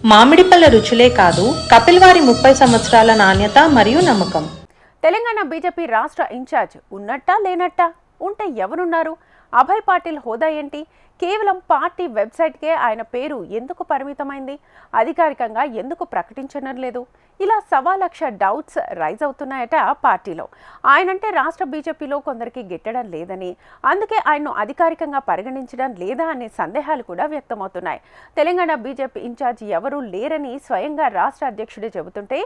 మామిడిపళ్ళ రుచులే కాదు, కపిల్ వారి 30 సంవత్సరాల నాణ్యత మరియు నమ్మకం. తెలంగాణ బీజేపీ రాష్ట్ర ఇన్ఛార్జ్ ఉన్నట్టా లేనట్టా? ఉంటే ఎవరున్నారు? అభయ్ పాటిల్ హోదా ఏంటి? కేవలం పార్టీ వెబ్సైట్కే ఆయన పేరు ఎందుకు పరిమితమైంది? అధికారికంగా ఎందుకు ప్రకటించడం లేదు? ఇలా సవాలక్ష డౌట్స్ రైజ్ అవుతున్నాయట పార్టీలో. ఆయనంటే రాష్ట్ర బీజేపీలో కొందరికి గిట్టడం లేదని, అందుకే ఆయన్ను అధికారికంగా పరిగణించడం లేదా అనే సందేహాలు కూడా వ్యక్తమవుతున్నాయి. తెలంగాణ బీజేపీ ఇన్ఛార్జ్ ఎవరూ లేరని స్వయంగా రాష్ట్ర అధ్యక్షుడే చెబుతుంటే,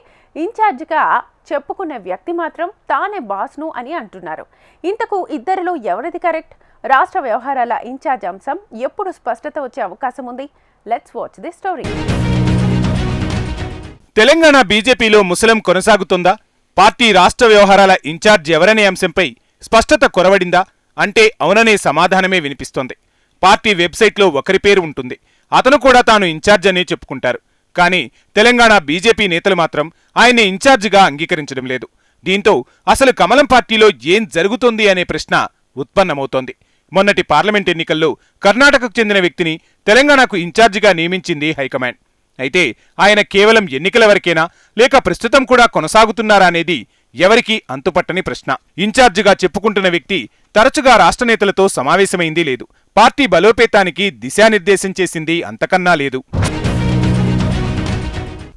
ఇన్ఛార్జిగా చెప్పుకునే వ్యక్తి మాత్రం తానే బాస్ను అని అంటున్నారు. ఇంతకు ఇద్దరిలో ఎవరిది కరెక్ట్? రాష్ట్ర వ్యవహారాల ఇన్ఛార్జ్ అంశం ఎప్పుడు స్పష్టత వచ్చే అవకాశం ఉంది? Let's watch the story. Telangana బీజేపీలో ముసలం కొనసాగుతుందా? పార్టీ రాష్ట్ర వ్యవహారాల ఇన్ఛార్జ్ ఎవరనే అంశంపై స్పష్టత కొరవడిందా అంటే అవుననే సమాధానమే వినిపిస్తోంది. పార్టీ వెబ్సైట్లో ఒకరి పేరు ఉంటుంది, అతను కూడా తాను ఇన్ఛార్జ్ అనే చెప్పుకుంటారు. కానీ తెలంగాణ బీజేపీ నేతలు మాత్రం ఆయన్ని ఇన్ఛార్జిగా అంగీకరించడం లేదు. దీంతో అసలు కమలం పార్టీలో ఏం జరుగుతోంది అనే ప్రశ్న ఉత్పన్నమవుతోంది. మొన్నటి పార్లమెంట్ ఎన్నికల్లో కర్ణాటకకు చెందిన వ్యక్తిని తెలంగాణకు ఇన్ఛార్జిగా నియమించింది హైకమాండ్. అయితే ఆయన కేవలం ఎన్నికల వరకేనా లేక ప్రస్తుతం కూడా కొనసాగుతున్నారా అనేది ఎవరికీ అంతుపట్టని ప్రశ్న. ఇన్ఛార్జిగా చెప్పుకుంటున్న వ్యక్తి తరచుగా రాష్ట్ర నేతలతో సమావేశమైంది లేదు. పార్టీ బలోపేతానికి దిశానిర్దేశం చేసింది అంతకన్నా లేదు.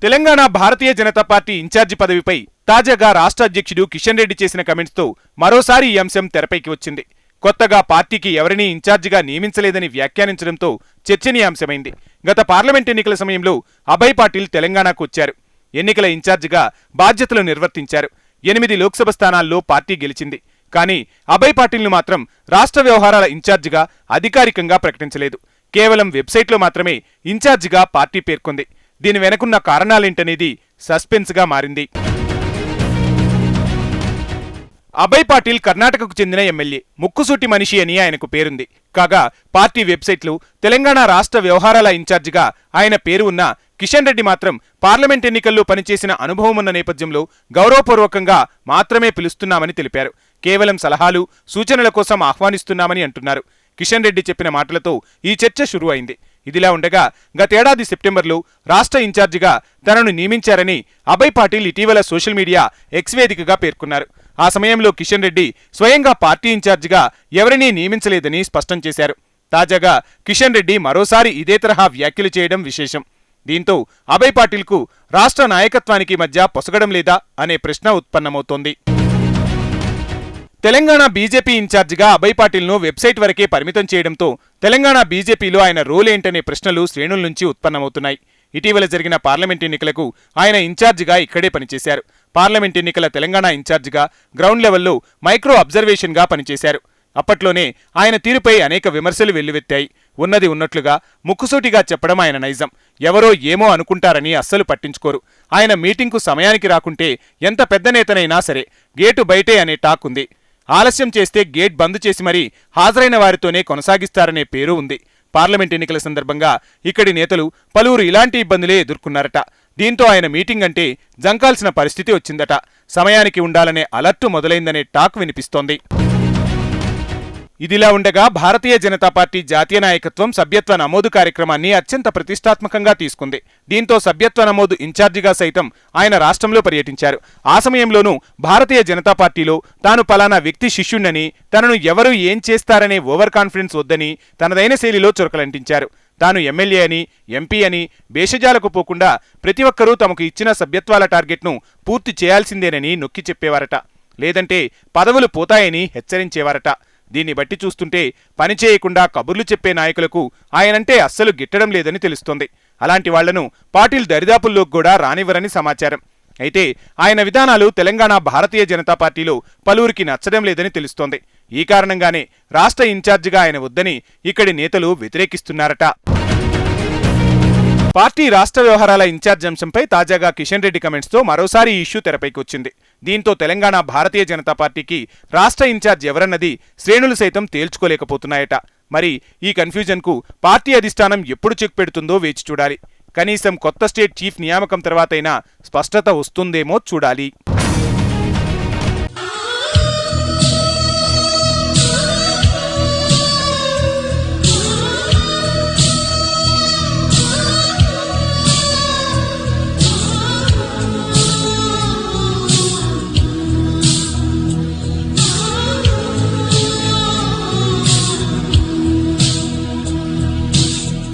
తెలంగాణ భారతీయ జనతా పార్టీ ఇన్ఛార్జి పదవిపై తాజాగా రాష్ట్ర అధ్యక్షుడు కిషన్ రెడ్డి చేసిన కమెంట్స్తో మరోసారి ఈ అంశం తెరపైకి వచ్చింది. కొత్తగా పార్టీకి ఎవరినీ ఇన్ఛార్జిగా నియమించలేదని వ్యాఖ్యానించడంతో చర్చనీయాంశమైంది. గత పార్లమెంట్ ఎన్నికల సమయంలో అభయ్ పాటిల్ తెలంగాణకు వచ్చారు. ఎన్నికల ఇన్ఛార్జిగా బాధ్యతలు నిర్వర్తించారు. 8 లోక్సభ స్థానాల్లో పార్టీ గెలిచింది. కానీ అభయ్ పాటిల్ను మాత్రం రాష్ట్ర వ్యవహారాల ఇన్ఛార్జిగా అధికారికంగా ప్రకటించలేదు. కేవలం వెబ్సైట్లో మాత్రమే ఇన్ఛార్జిగా పార్టీ పేర్కొంది. దీని వెనుకున్న కారణాలేంటనేది సస్పెన్స్గా మారింది. అభయ్ పాటిల్ కర్ణాటకకు చెందిన ఎమ్మెల్యే, ముక్కుసూటి మనిషి అని ఆయనకు పేరుంది. కాగా పార్టీ వెబ్సైట్లు తెలంగాణ రాష్ట్ర వ్యవహారాల ఇన్ఛార్జిగా ఆయన పేరు ఉన్న కిషన్ రెడ్డి మాత్రం పార్లమెంట్ ఎన్నికల్లో పనిచేసిన అనుభవం ఉన్న నేపథ్యంలో గౌరవపూర్వకంగా మాత్రమే పిలుస్తున్నామని తెలిపారు. కేవలం సలహాలు, సూచనల కోసం ఆహ్వానిస్తున్నామని అంటున్నారు. కిషన్ రెడ్డి చెప్పిన మాటలతో ఈ చర్చ షురూ అయింది. ఇదిలా ఉండగా గతేడాది సెప్టెంబర్లో రాష్ట్ర ఇన్ఛార్జిగా తనను నియమించారని అభయ్ పాటిల్ ఇటీవల సోషల్ మీడియా ఎక్స్ వేదికగా పేర్కొన్నారు. ఆ సమయంలో కిషన్ రెడ్డి స్వయంగా పార్టీ ఇన్ఛార్జిగా ఎవరినీ నియమించలేదని స్పష్టం చేశారు. తాజాగా కిషన్ రెడ్డి మరోసారి ఇదే తరహా వ్యాఖ్యలు చేయడం విశేషం. దీంతో అభయ్ పాటిల్కు రాష్ట్ర నాయకత్వానికి మధ్య పొసగడం లేదా అనే ప్రశ్న ఉత్పన్నమవుతోంది. తెలంగాణ బీజేపీ ఇన్ఛార్జిగా అభయ్ పాటిల్ను వెబ్సైట్ వరకే పరిమితం చేయడంతో తెలంగాణ బీజేపీలో ఆయన రోల్ ఏంటనే ప్రశ్నలు శ్రేణుల నుంచి ఉత్పన్నమవుతున్నాయి. ఇటీవల జరిగిన పార్లమెంట్ ఎన్నికలకు ఆయన ఇన్ఛార్జిగా ఇక్కడే పనిచేశారు. పార్లమెంట్ ఎన్నికల తెలంగాణ ఇన్ఛార్జిగా గ్రౌండ్ లెవెల్లో మైక్రో అబ్జర్వేషన్గా పనిచేశారు. అప్పట్లోనే ఆయన తీరుపై అనేక విమర్శలు వెల్లువెత్తాయి. ఉన్నది ఉన్నట్లుగా ముక్కుసూటిగా చెప్పడం ఆయన నైజం. ఎవరో ఏమో అనుకుంటారని అస్సలు పట్టించుకోరు. ఆయన మీటింగ్కు సమయానికి రాకుంటే ఎంత పెద్ద నేతనైనా సరే గేటు బయటే అనే టాక్ ఉంది. ఆలస్యం చేస్తే గేట్ బంద్ చేసి మరీ హాజరైన వారితోనే కొనసాగిస్తారనే పేరు ఉంది. పార్లమెంట్ ఎన్నికల సందర్భంగా ఇక్కడి నేతలు పలువురు ఇలాంటి ఇబ్బందులే ఎదుర్కొన్నారట. దీంతో ఆయన మీటింగ్ అంటే జంకాల్సిన పరిస్థితి వచ్చిందట. సమయానికి ఉండాలనే అలర్టు మొదలైందనే టాక్ వినిపిస్తోంది. ఇదిలా ఉండగా భారతీయ జనతా పార్టీ జాతీయ నాయకత్వం సభ్యత్వ నమోదు కార్యక్రమాన్ని అత్యంత ప్రతిష్టాత్మకంగా తీసుకుంది. దీంతో సభ్యత్వ నమోదు ఇన్ఛార్జిగా సైతం ఆయన రాష్ట్రంలో పర్యటించారు. ఆ సమయంలోనూ భారతీయ జనతా పార్టీలో తాను పలానా వ్యక్తి శిష్యుణ్ణని, తనను ఎవరు ఏం చేస్తారనే ఓవర్ కాన్ఫిడెన్స్ వద్దని తనదైన శైలిలో చురకలంటించారు. తాను ఎమ్మెల్యే అని, ఎంపీ అని భేషజాలకు పోకుండా ప్రతి ఒక్కరూ తమకు ఇచ్చిన సభ్యత్వాల టార్గెట్ను పూర్తి చేయాల్సిందేనని నొక్కి చెప్పేవారట. లేదంటే పదవులు పోతాయని హెచ్చరించేవారట. దీన్ని బట్టి చూస్తుంటే పనిచేయకుండా కబుర్లు చెప్పే నాయకులకు ఆయనంటే అస్సలు గిట్టడం లేదని తెలుస్తోంది. అలాంటి వాళ్లను పాటిల్ దరిదాపుల్లోకి కూడా రానివ్వరని సమాచారం. అయితే ఆయన విధానాలు తెలంగాణ భారతీయ జనతా పార్టీలో పలువురికి నచ్చడం లేదని తెలుస్తోంది. ఈ కారణంగానే రాష్ట్ర ఇన్ఛార్జిగా ఆయన వద్దని ఇక్కడి నేతలు వ్యతిరేకిస్తున్నారట. పార్టీ రాష్ట్ర వ్యవహారాల ఇన్ఛార్జ్ అంశంపై తాజాగా కిషన్ రెడ్డి కమెంట్స్తో మరోసారి ఈ ఇష్యూ తెరపైకి వచ్చింది. దీంతో తెలంగాణ భారతీయ జనతా పార్టీకి రాష్ట్ర ఇన్ఛార్జ్ ఎవరన్నది శ్రేణులు సైతం తేల్చుకోలేకపోతున్నాయట. మరి ఈ కన్ఫ్యూజన్కు పార్టీ అధిష్టానం ఎప్పుడు చెక్ పెడుతుందో వేచి చూడాలి. కనీసం కొత్త స్టేట్ చీఫ్ నియామకం తర్వాతైనా స్పష్టత వస్తుందేమో చూడాలి.